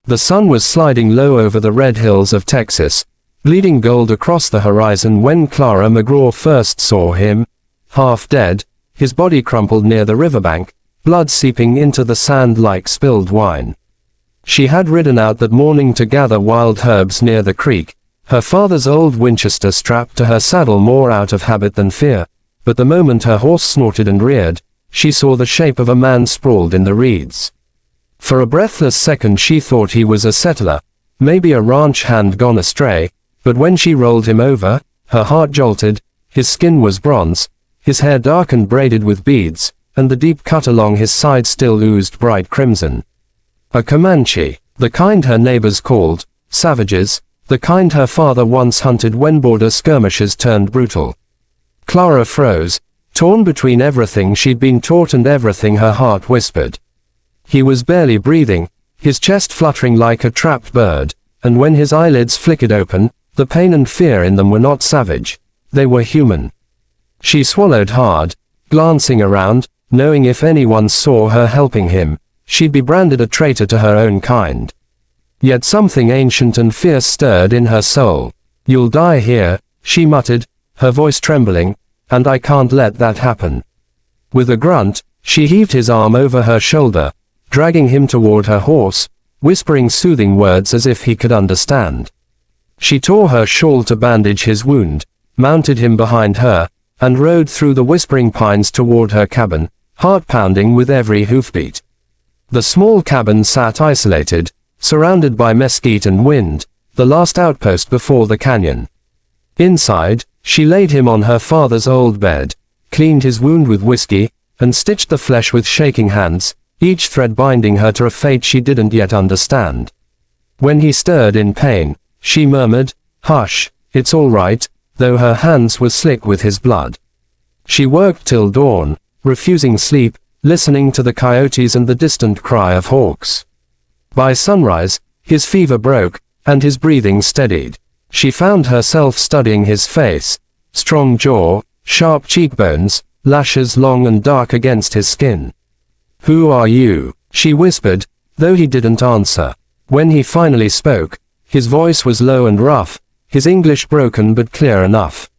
The sun was sliding low over the red hills of Texas, bleeding gold across the horizon when Clara McGraw first saw him, half dead, his body crumpled near the riverbank, blood seeping into the sand like spilled wine. She had ridden out that morning to gather wild herbs near the creek, her father's old Winchester strapped to her saddle more out of habit than fear, but the moment her horse snorted and reared, she saw the shape of a man sprawled in the reeds. For a breathless second she thought he was a settler, maybe a ranch hand gone astray, but when she rolled him over, her heart jolted. His skin was bronze, his hair dark and braided with beads, and the deep cut along his side still oozed bright crimson. A Comanche, the kind her neighbors called savages, the kind her father once hunted when border skirmishes turned brutal. Clara froze, torn between everything she'd been taught and everything her heart whispered. He was barely breathing, his chest fluttering like a trapped bird, and when his eyelids flickered open, the pain and fear in them were not savage, they were human. She swallowed hard, glancing around, knowing if anyone saw her helping him, she'd be branded a traitor to her own kind. Yet something ancient and fierce stirred in her soul. "You'll die here," she muttered, her voice trembling, "and I can't let that happen." With a grunt, she heaved his arm over her shoulder, dragging him toward her horse, whispering soothing words as if he could understand. She tore her shawl to bandage his wound, mounted him behind her, and rode through the whispering pines toward her cabin, heart pounding with every hoofbeat. The small cabin sat isolated, surrounded by mesquite and wind, the last outpost before the canyon. Inside, she laid him on her father's old bed, cleaned his wound with whiskey, and stitched the flesh with shaking hands, each thread binding her to a fate she didn't yet understand. When he stirred in pain, she murmured, "Hush, it's all right," though her hands were slick with his blood. She worked till dawn, refusing sleep, listening to the coyotes and the distant cry of hawks. By sunrise, his fever broke, and his breathing steadied. She found herself studying his face, strong jaw, sharp cheekbones, lashes long and dark against his skin. "Who are you?" she whispered, though he didn't answer. When he finally spoke, his voice was low and rough, his English broken but clear enough.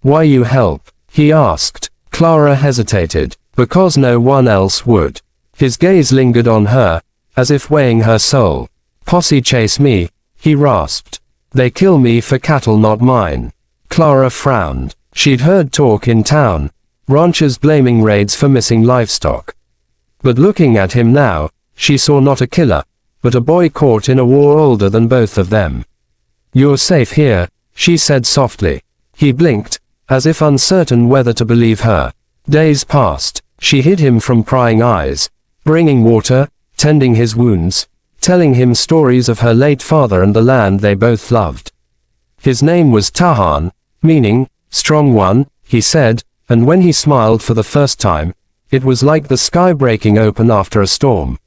"Why you help?" he asked. Clara hesitated, because no one else would. His gaze lingered on her, as if weighing her soul. "Posse chase me," he rasped. "They kill me for cattle not mine." Clara frowned. She'd heard talk in town, ranchers blaming raids for missing livestock. But looking at him now, she saw not a killer, but a boy caught in a war older than both of them. "You're safe here," she said softly. He blinked, as if uncertain whether to believe her. Days passed. She hid him from prying eyes, bringing water, tending his wounds, telling him stories of her late father and the land they both loved. His name was Tahan, meaning, strong one, he said, and when he smiled for the first time, it was like the sky breaking open after a storm.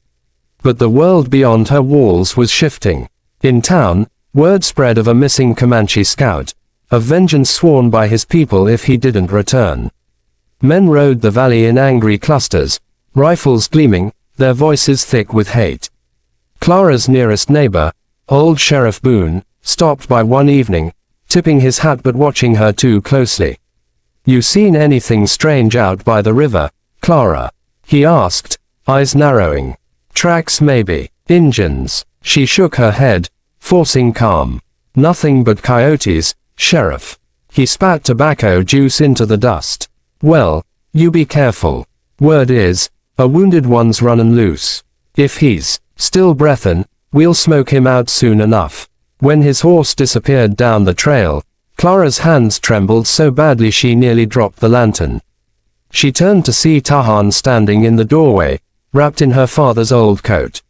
But the world beyond her walls was shifting. In town, word spread of a missing Comanche scout, of vengeance sworn by his people if he didn't return. Men rode the valley in angry clusters, rifles gleaming, their voices thick with hate. Clara's nearest neighbor, old Sheriff Boone, stopped by one evening, tipping his hat but watching her too closely. "You seen anything strange out by the river, Clara?" he asked, eyes narrowing. "Tracks maybe. Injuns." She shook her head, forcing calm. "Nothing but coyotes, Sheriff." He spat tobacco juice into the dust. "Well, you be careful. Word is, a wounded one's runnin' loose. If he's still breathin', we'll smoke him out soon enough." When his horse disappeared down the trail, Clara's hands trembled so badly she nearly dropped the lantern. She turned to see Tahan standing in the doorway, wrapped in her father's old coat.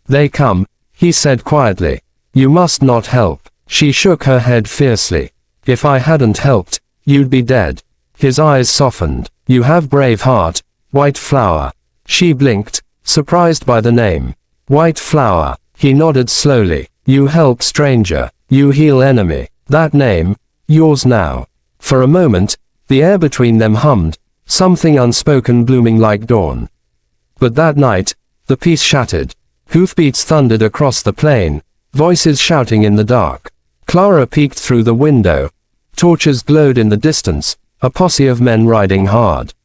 "They come," he said quietly. "You must not help." She shook her head fiercely. "If I hadn't helped, you'd be dead." His eyes softened. "You have brave heart, White Flower." She blinked, surprised by the name. "White Flower." He nodded slowly. "You help stranger. You heal enemy. That name, yours now." For a moment, the air between them hummed, something unspoken blooming like dawn. But that night, the peace shattered. Hoofbeats thundered across the plain, voices shouting in the dark. Clara peeked through the window. Torches glowed in the distance, a posse of men riding hard.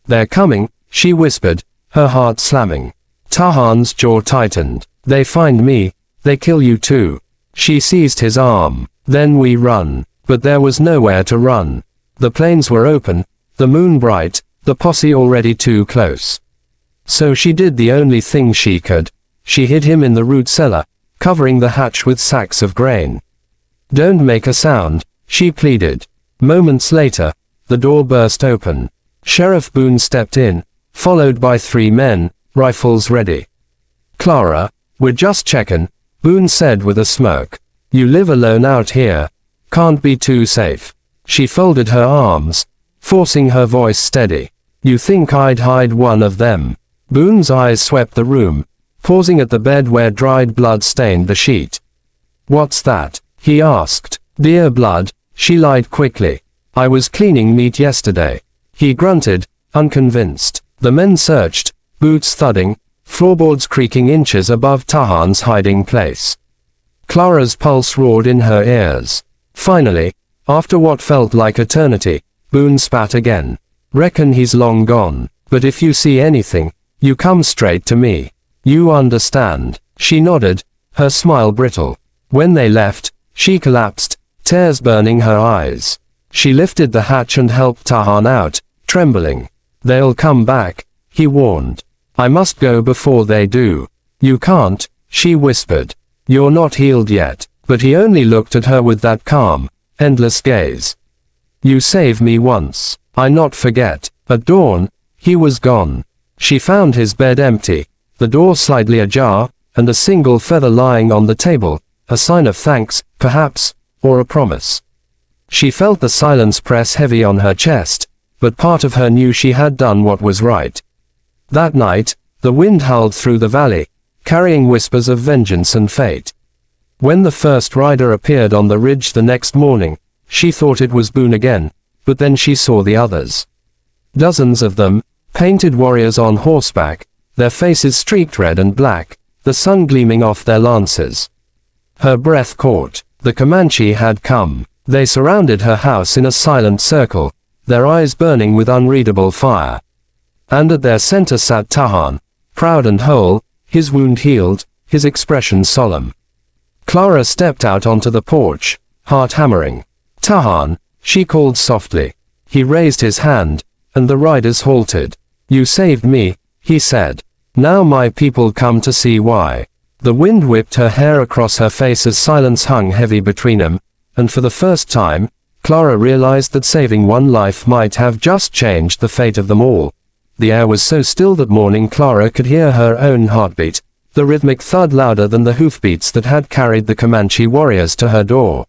"They're coming," she whispered, her heart slamming. Tahan's jaw tightened. "They find me, they kill you too." She seized his arm. "Then we run." But there was nowhere to run. The plains were open, the moon bright, the posse already too close. So she did the only thing she could. She hid him in the root cellar, covering the hatch with sacks of grain. "Don't make a sound," she pleaded. Moments later, the door burst open. Sheriff Boone stepped in, followed by 3 men, rifles ready. "Clara, we're just checking," Boone said with a smirk. "You live alone out here. Can't be too safe." She folded her arms, forcing her voice steady. "You think I'd hide one of them?" Boone's eyes swept the room, pausing at the bed where dried blood stained the sheet. "What's that?" he asked. "Deer blood," she lied quickly. "I was cleaning meat yesterday." He grunted, unconvinced. The men searched, boots thudding, floorboards creaking inches above Tahan's hiding place. Clara's pulse roared in her ears. Finally, after what felt like eternity, Boone spat again. "Reckon he's long gone. But if you see anything, you come straight to me. You understand?" She nodded, her smile brittle. When they left, she collapsed, tears burning her eyes. She lifted the hatch and helped Tahan out, trembling. "They'll come back," he warned. "I must go before they do." "You can't," she whispered. "You're not healed yet." But he only looked at her with that calm, endless gaze. "You saved me once. I not forget." At dawn, he was gone. She found his bed empty, the door slightly ajar, and a single feather lying on the table, a sign of thanks, perhaps, or a promise. She felt the silence press heavy on her chest, but part of her knew she had done what was right. That night, the wind howled through the valley, carrying whispers of vengeance and fate. When the first rider appeared on the ridge the next morning, she thought it was Boone again, but then she saw the others. Dozens of them, painted warriors on horseback, their faces streaked red and black, the sun gleaming off their lances. Her breath caught. The Comanche had come. They surrounded her house in a silent circle, their eyes burning with unreadable fire. And at their center sat Tahan, proud and whole, his wound healed, his expression solemn. Clara stepped out onto the porch, heart hammering. "Tahan," she called softly. He raised his hand, and the riders halted. "You saved me," he said. "Now my people come to see why." The wind whipped her hair across her face as silence hung heavy between them, and for the first time, Clara realized that saving one life might have just changed the fate of them all. The air was so still that morning Clara could hear her own heartbeat, the rhythmic thud louder than the hoofbeats that had carried the Comanche warriors to her door.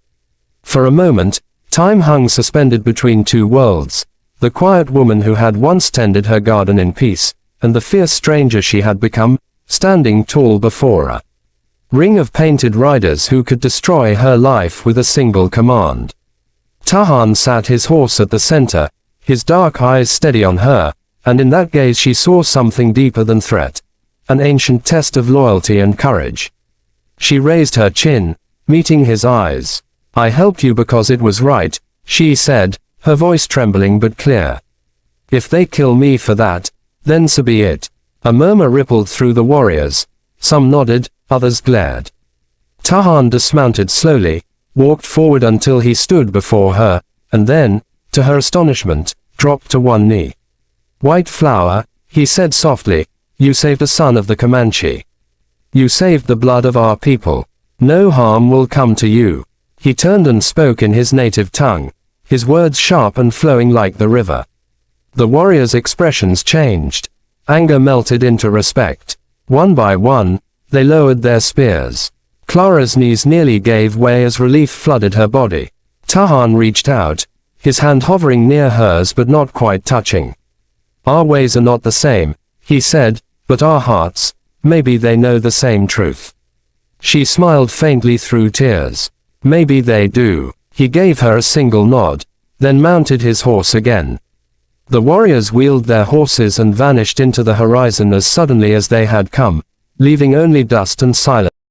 For a moment, time hung suspended between two worlds, the quiet woman who had once tended her garden in peace, and the fierce stranger she had become, standing tall before her. Ring of painted riders who could destroy her life with a single command. Tahan sat his horse at the center, his dark eyes steady on her, and in that gaze she saw something deeper than threat, an ancient test of loyalty and courage. She raised her chin, meeting his eyes. "I helped you because it was right," she said, her voice trembling but clear. "If they kill me for that, then so be it." A murmur rippled through the warriors. Some nodded, others glared. Tahan dismounted slowly, walked forward until he stood before her, and then, to her astonishment, dropped to one knee. "White Flower," he said softly, "you saved a son of the Comanche. You saved the blood of our people. No harm will come to you." He turned and spoke in his native tongue, his words sharp and flowing like the river. The warriors' expressions changed. Anger melted into respect. One by one, they lowered their spears. Clara's knees nearly gave way as relief flooded her body. Tahan reached out, his hand hovering near hers but not quite touching. "Our ways are not the same," he said, "but our hearts, maybe they know the same truth." She smiled faintly through tears. "Maybe they do." He gave her a single nod, then mounted his horse again. The warriors wheeled their horses and vanished into the horizon as suddenly as they had come, leaving only dust and silence.